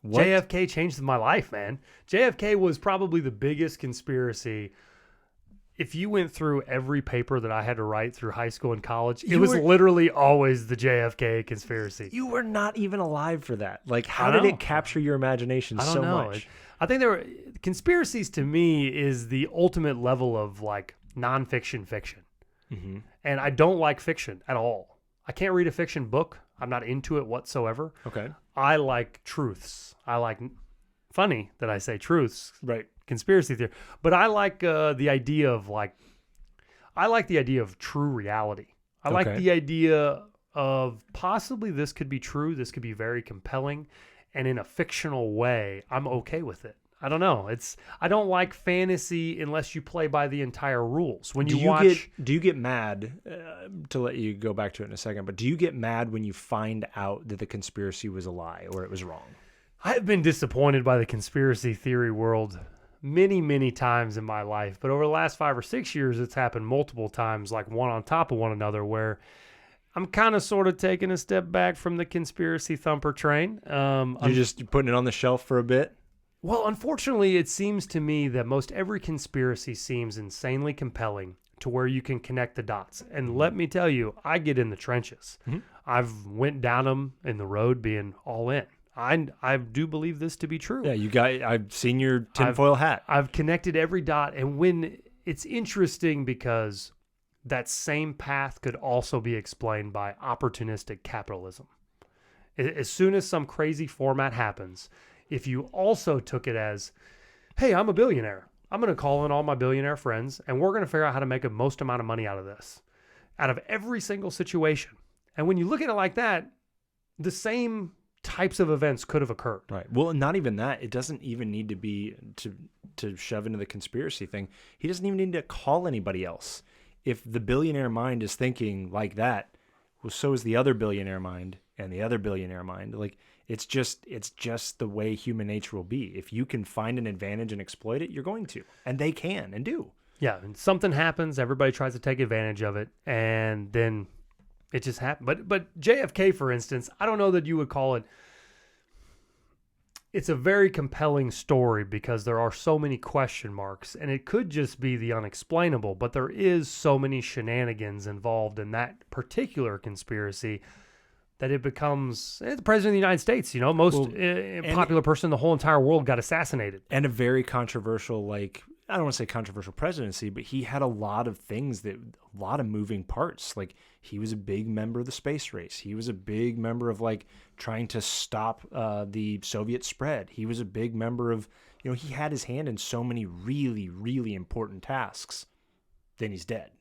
What? JFK changed my life, man. JFK was probably the biggest conspiracy. If you went through every paper that I had to write through high school and college, it was literally always the JFK conspiracy. You were not even alive for that. Like, how I did know. it capture your imagination I don't so know. much? I think conspiracies to me is the ultimate level of like nonfiction fiction. Mm-hmm. And I don't like fiction at all. I can't read a fiction book. I'm not into it whatsoever. Okay. I like truths. I like, funny that I say truths. Right. Conspiracy theory, but I like the idea of true reality. I like the idea of possibly this could be true. This could be very compelling, and in a fictional way, I'm okay with it. I don't know. I don't like fantasy unless you play by the entire rules. When do you get mad? To let you go back to it in a second, but do you get mad when you find out that the conspiracy was a lie or it was wrong? I've been disappointed by the conspiracy theory world many, many times in my life, but over the last 5 or 6 years, it's happened multiple times, like one on top of one another, where I'm kind of sort of taking a step back from the conspiracy thumper train. You're just putting it on the shelf for a bit? Well, unfortunately, it seems to me that most every conspiracy seems insanely compelling to where you can connect the dots. And let me tell you, I get in the trenches. Mm-hmm. I've went down them in the road being all in. I do believe this to be true. Yeah, I've seen your tinfoil hat. I've connected every dot, and when it's interesting because that same path could also be explained by opportunistic capitalism. As soon as some crazy format happens, if you also took it as, hey, I'm a billionaire. I'm going to call in all my billionaire friends, and we're going to figure out how to make the most amount of money out of this, out of every single situation. And when you look at it like that, the same types of events could have occurred. Right. Well, not even that. It doesn't even need to be to shove into the conspiracy thing. He doesn't even need to call anybody else. If the billionaire mind is thinking like that, well, so is the other billionaire mind and the other billionaire mind. Like it's just the way human nature will be. If you can find an advantage and exploit it, you're going to, and they can and do. Yeah, and something happens, everybody tries to take advantage of it, and then it just happened. But JFK, for instance, I don't know that you would call it. It's a very compelling story because there are so many question marks, and it could just be the unexplainable, but there is so many shenanigans involved in that particular conspiracy that it becomes the president of the United States, most popular person in the whole entire world got assassinated. And a very controversial, I don't want to say controversial presidency, but he had a lot of things a lot of moving parts. Like he was a big member of the space race. He was a big member of trying to stop the Soviet spread. He was a big member of, he had his hand in so many really, really important tasks. Then he's dead.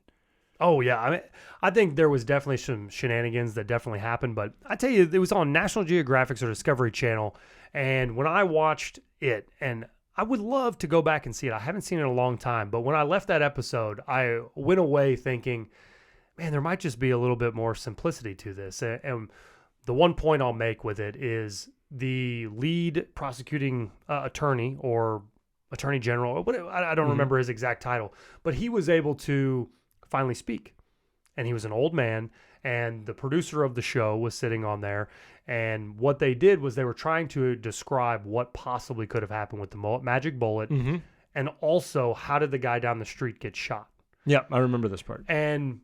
Oh, yeah. I think there was definitely some shenanigans that definitely happened, but I tell you, it was on National Geographic's or Discovery Channel, and when I watched it, and I would love to go back and see it. I haven't seen it in a long time, but when I left that episode, I went away thinking, man, there might just be a little bit more simplicity to this. And the one point I'll make with it is the lead prosecuting attorney or attorney general, I don't remember his exact title, but he was able to finally speak. And he was an old man, and the producer of the show was sitting on there. And what they did was they were trying to describe what possibly could have happened with the magic bullet, and also how did the guy down the street get shot. Yeah, I remember this part. And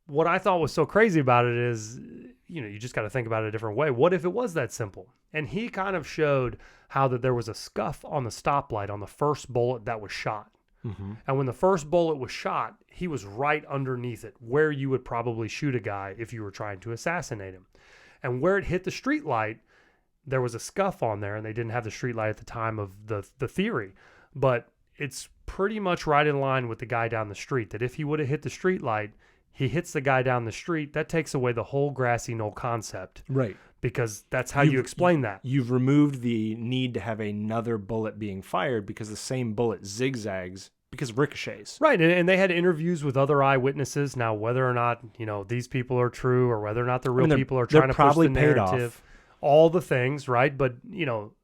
what I thought was so crazy about it is, you just got to think about it a different way. What if it was that simple? And he kind of showed how that there was a scuff on the stoplight on the first bullet that was shot. And when the first bullet was shot, he was right underneath it, where you would probably shoot a guy if you were trying to assassinate him. And where it hit the street light, there was a scuff on there, and they didn't have the street light at the time of the theory. But it's pretty much right in line with the guy down the street, that if he would have hit the street light, he hits the guy down the street, that takes away the whole grassy knoll concept. Right. Because that's how you explain that. You've removed the need to have another bullet being fired because the same bullet zigzags because of ricochets. Right, and they had interviews with other eyewitnesses. Now, whether or not, these people are true or whether or not the real people are trying to push the narrative, all the things, right? But,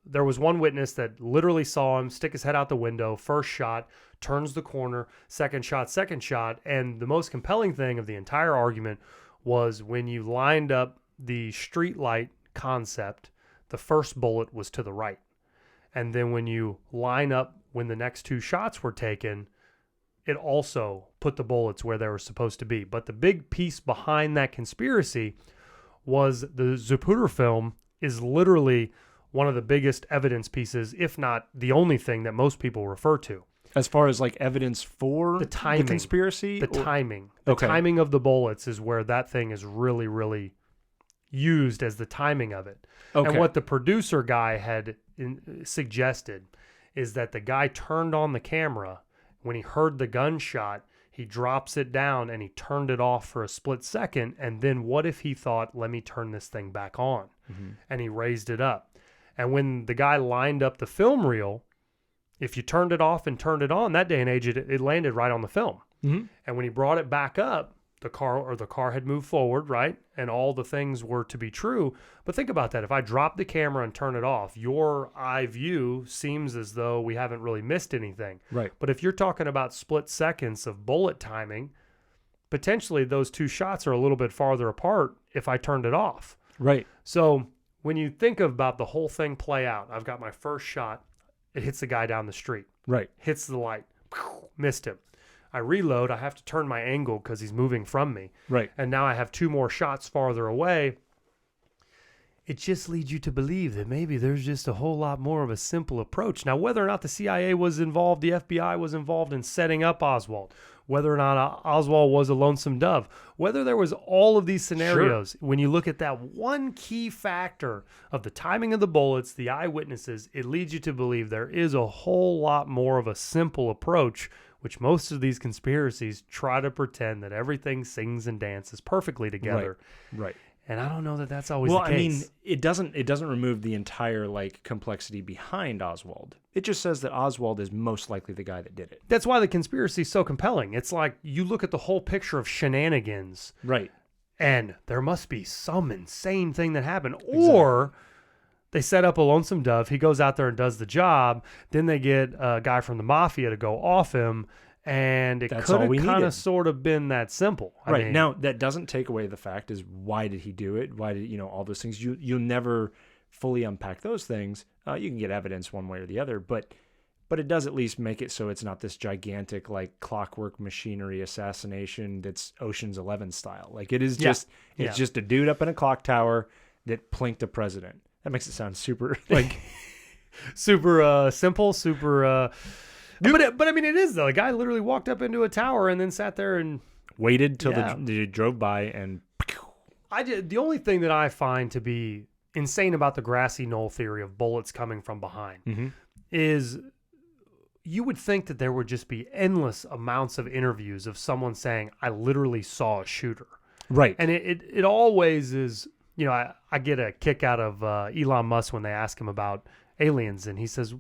there was one witness that literally saw him stick his head out the window, first shot, turns the corner, second shot. And the most compelling thing of the entire argument was when you lined up the street light concept, the first bullet was to the right. And then when you line up when the next 2 shots were taken, it also put the bullets where they were supposed to be. But the big piece behind that conspiracy was the Zapruder film is literally one of the biggest evidence pieces, if not the only thing that most people refer to. As far as like evidence for The timing. the conspiracy? The timing. The Okay. timing of the bullets is where that thing is really, really used as the timing of it. Okay. And what the producer guy had suggested is that the guy turned on the camera. When he heard the gunshot, he drops it down and he turned it off for a split second. And then what if he thought, let me turn this thing back on? Mm-hmm. And he raised it up. And when the guy lined up the film reel, if you turned it off and turned it on, that day and age, it landed right on the film. Mm-hmm. And when he brought it back up, the car had moved forward, right? And all the things were to be true. But think about that. If I drop the camera and turn it off, your eye view seems as though we haven't really missed anything. Right. But if you're talking about split seconds of bullet timing, potentially those 2 shots are a little bit farther apart if I turned it off. Right. So when you think about the whole thing play out, I've got my first shot. It hits the guy down the street. Right. Hits the light. Missed him. I reload. I have to turn my angle because he's moving from me. Right. And now I have 2 more shots farther away. It just leads you to believe that maybe there's just a whole lot more of a simple approach. Now, whether or not the CIA was involved, the FBI was involved in setting up Oswald, whether or not Oswald was a lonesome dove, whether there was all of these scenarios, when you look at that one key factor of the timing of the bullets, the eyewitnesses, it leads you to believe there is a whole lot more of a simple approach, which most of these conspiracies try to pretend that everything sings and dances perfectly together. Right. And I don't know that that's always the case. I mean, it doesn't remove the entire like complexity behind Oswald. It just says that Oswald is most likely the guy that did it. That's why the conspiracy is so compelling. It's like you look at the whole picture of shenanigans, Right. and there must be some insane thing that happened. Exactly. Or they set up a lonesome dove. He goes out there and does the job. Then they get a guy from the mafia to go off him. And it could have kind of sort of been that simple. I mean, now, that doesn't take away the fact is why did he do it? Why did, all those things? You'll never fully unpack those things. You can get evidence one way or the other, but it does at least make it so it's not this gigantic like clockwork machinery assassination that's Ocean's 11 style. Like it is just, it's just a dude up in a clock tower that plinked a president. That makes it sound super like super simple, super... But I mean, it is though. A guy literally walked up into a tower and then sat there and waited till they drove by and. The only thing that I find to be insane about the grassy knoll theory of bullets coming from behind is you would think that there would just be endless amounts of interviews of someone saying, "I literally saw a shooter." Right, and it always is. I get a kick out of Elon Musk when they ask him about aliens, and he says,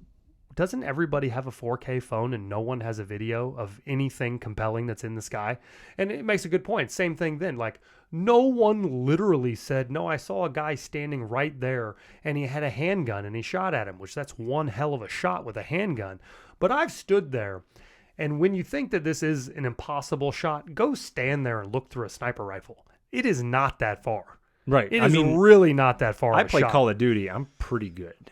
doesn't everybody have a 4K phone and no one has a video of anything compelling that's in the sky? And it makes a good point. Same thing then. Like, no one literally said, no, I saw a guy standing right there and he had a handgun and he shot at him, which that's one hell of a shot with a handgun. But I've stood there, and when you think that this is an impossible shot, go stand there and look through a sniper rifle. It is not that far. Right. It is really not that far. I play Call of Duty. I'm pretty good.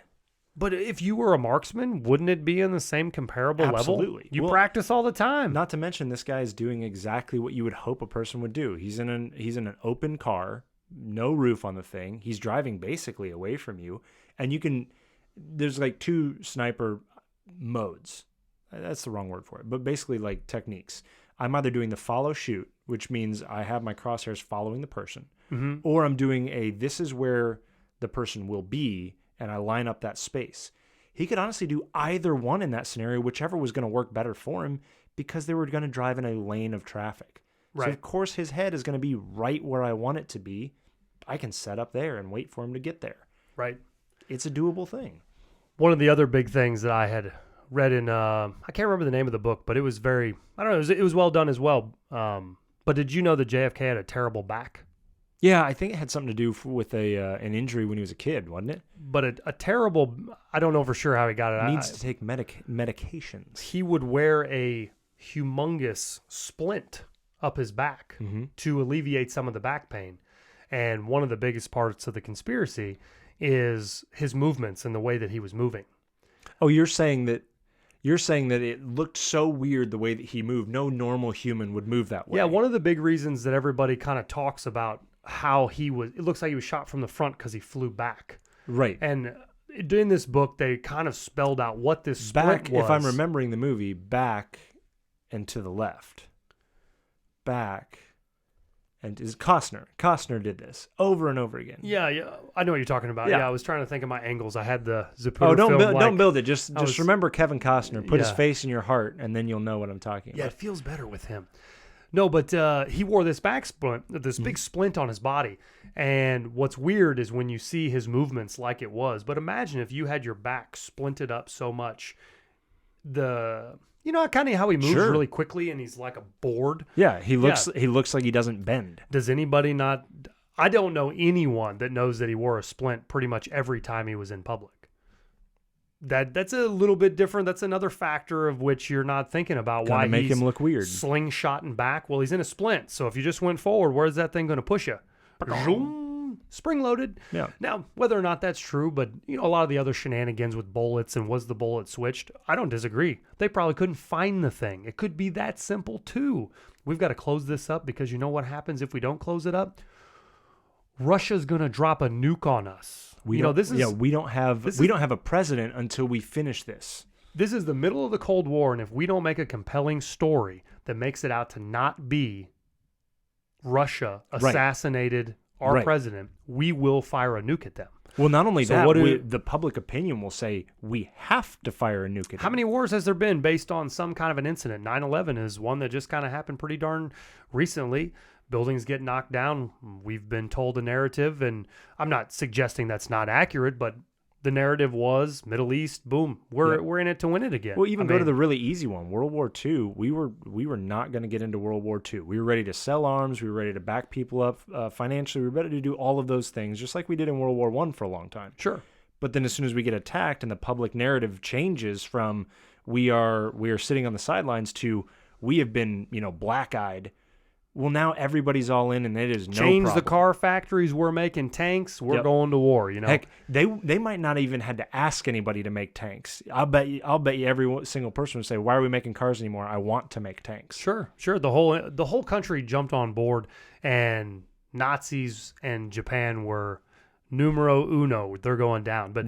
But if you were a marksman, wouldn't it be in the same comparable level? Absolutely. You practice all the time. Not to mention, this guy is doing exactly what you would hope a person would do. He's in an open car, no roof on the thing. He's driving basically away from you, and there's like 2 sniper modes. That's the wrong word for it, but basically like techniques. I'm either doing the follow shoot, which means I have my crosshairs following the person, or I'm doing this is where the person will be, and I line up that space. He could honestly do either one in that scenario, whichever was going to work better for him, because they were going to drive in a lane of traffic. Right. So of course his head is going to be right where I want it to be. I can set up there and wait for him to get there. Right. It's a doable thing. One of the other big things that I had read in, I can't remember the name of the book, but it was very, I don't know, it was well done as well. But did you know that JFK had a terrible back? Yeah, I think it had something to do with an injury when he was a kid, wasn't it? But a terrible, I don't know for sure how he got it. Needs to take medications. He would wear a humongous splint up his back to alleviate some of the back pain. And one of the biggest parts of the conspiracy is his movements and the way that he was moving. Oh, you're saying that it looked so weird the way that he moved. No normal human would move that way. Yeah, one of the big reasons that everybody kind of talks about how it looks like he was shot from the front because he flew back. Right. And in this book, they kind of spelled out what this split Back, was. if I'm remembering the movie, back and to the left. Back. And is Costner. Costner did this over and over again. Yeah, I know what you're talking about. Yeah. Yeah, I was trying to think of my angles. I had the Zapruder Oh, don't film. don't build it. Just was- remember Kevin Costner. Put his Yeah. face in your heart, and then you'll know what I'm talking Yeah, about. it feels better with him. No, but he wore this back splint, this Mm-hmm. big splint on his body. And what's weird is when you see his movements like it was. But imagine if you had your back splinted up so much. You know kind of how he moves Sure. really quickly and he's like a board. Yeah, he looks like he doesn't bend. Does anybody not? I don't know anyone that knows that he wore a splint pretty much every time he was in public. That's a little bit different. That's another factor of which you're not thinking about. Kinda Why make he's him look weird. slingshotting back. Well, he's in a splint, so if you just went forward, where's that thing going to push you? Zoom, spring loaded. Yeah. Now, whether or not that's true, but a lot of the other shenanigans with bullets and was the bullet switched, I don't disagree. They probably couldn't find the thing. It could be that simple too. We've got to close this up because you know what happens if we don't close it up? Russia's going to drop a nuke on us. We don't have a president until we finish this. This is the middle of the Cold War, and if we don't make a compelling story that makes it out to not be Russia assassinated our president, we will fire a nuke at them. Well, not only So that, the public opinion will say we have to fire a nuke at them. How many wars has there been based on some kind of an incident? 9/11 is one that just kind of happened pretty darn recently. Buildings get knocked down. We've been told a narrative, and I'm not suggesting that's not accurate, but the narrative was Middle East, boom, we're in it to win it again. Well, go to the really easy one, World War II. We were not going to get into World War II. We were ready to sell arms. We were ready to back people up financially. We were ready to do all of those things, just like we did in World War I for a long time. Sure. But then as soon as we get attacked and the public narrative changes from we are sitting on the sidelines to we have been black-eyed. Well, now everybody's all in, and it is no Change problem. the car factories. We're making tanks. We're going to war. Heck, they might not even had to ask anybody to make tanks. I'll bet you every single person would say, "Why are we making cars anymore? I want to make tanks." Sure. The whole country jumped on board, and Nazis and Japan were numero uno. They're going down. But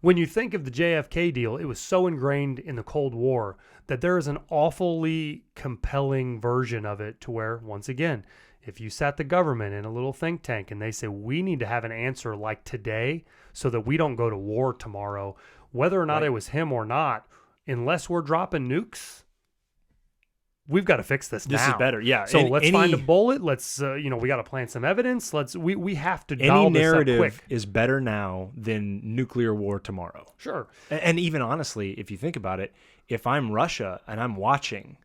when you think of the JFK deal, it was so ingrained in the Cold War that there is an awfully compelling version of it to where, once again, if you sat the government in a little think tank and they say, we need to have an answer like today so that we don't go to war tomorrow, whether or not it was him or not, unless we're dropping nukes, we've got to fix this now. This is better, yeah. So let's find a bullet. Let's, we got to plant some evidence. We have to dial Any this up narrative quick. is better now than nuclear war tomorrow. Sure. And even honestly, if you think about it, if I'm Russia and I'm watching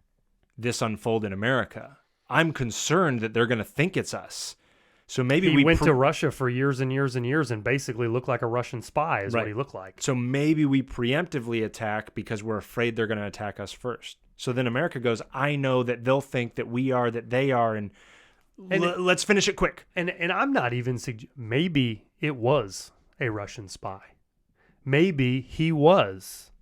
this unfold in America, I'm concerned that they're going to think it's us. So maybe he went to Russia for years and years and years and basically looked like a Russian spy is what he looked like. So maybe we preemptively attack because we're afraid they're going to attack us first. So then America goes, I know that they'll think that we are, that they are, and let's finish it quick. And I'm not even maybe it was a Russian spy. Maybe he was.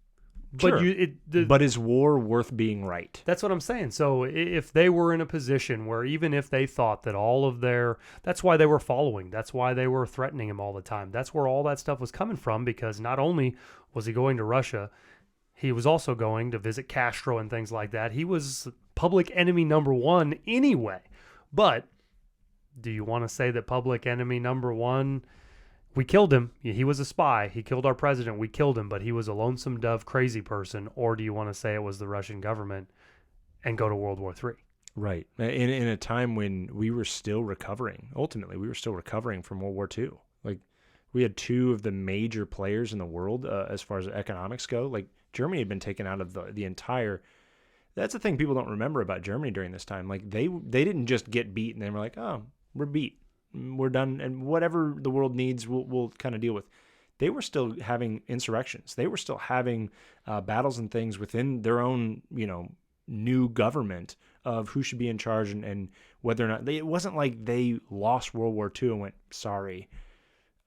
Sure. But but is war worth being right? That's what I'm saying. So if they were in a position where even if they thought that all of that's why they were following, that's why they were threatening him all the time. That's where all that stuff was coming from, because not only was he going to Russia, he was also going to visit Castro and things like that. He was public enemy number one anyway. But do you want to say that public enemy number one, we killed him, he was a spy, he killed our president, we killed him, but he was a lonesome dove crazy person? Or do you want to say it was the Russian government and go to World War III? Right. In a time when we were still recovering, ultimately, we were still recovering from World War II. Like, we had two of the major players in the world as far as economics go. Like, Germany had been taken out of the entire... That's the thing people don't remember about Germany during this time. Like, they didn't just get beat and they were like, oh, we're beat. We're done, and whatever the world needs, we'll kind of deal with. They were still having insurrections. They were still having battles and things within their own, new government of who should be in charge and whether or not. It wasn't like they lost World War II and went, sorry,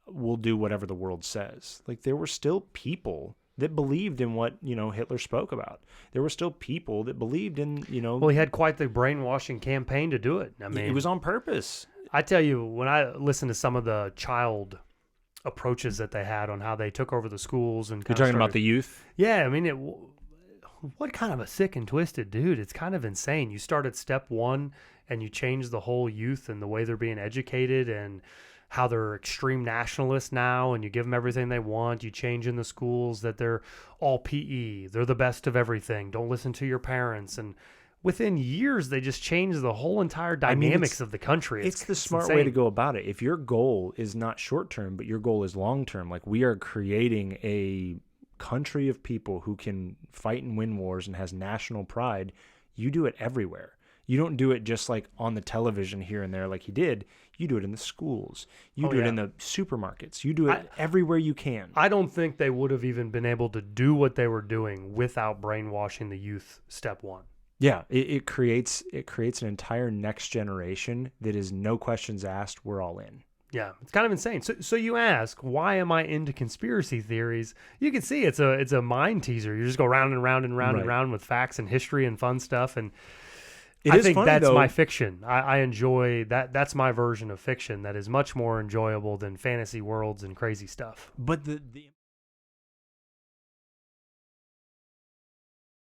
we'll do whatever the world says. Like, there were still people that believed in what, Hitler spoke about. There were still people that believed in, Well, he had quite the brainwashing campaign to do it. I mean, it was on purpose. I tell you, when I listen to some of the child approaches that they had on how they took over the schools and You're talking about the youth? yeah, I mean, what kind of a sick and twisted dude? It's kind of insane. You start at step one and you change the whole youth and the way they're being educated and how they're extreme nationalists now, and you give them everything they want. You change in the schools that they're all PE. They're the best of everything. Don't listen to your parents. And within years, they just change the whole entire dynamics of the country. It's the smart way to go about it. If your goal is not short term, but your goal is long term, like we are creating a country of people who can fight and win wars and has national pride, you do it everywhere. You don't do it just like on the television here and there like he did. You do it in the schools. You do it in the supermarkets. You do it everywhere you can. I don't think they would have even been able to do what they were doing without brainwashing the youth step one. Yeah, it creates an entire next generation that is no questions asked. We're all in. Yeah, it's kind of insane. So you ask, why am I into conspiracy theories? You can see it's a mind teaser. You just go round and round and round and round with facts and history and fun stuff. And I think that's my fiction. I enjoy that. That's my version of fiction that is much more enjoyable than fantasy worlds and crazy stuff. But the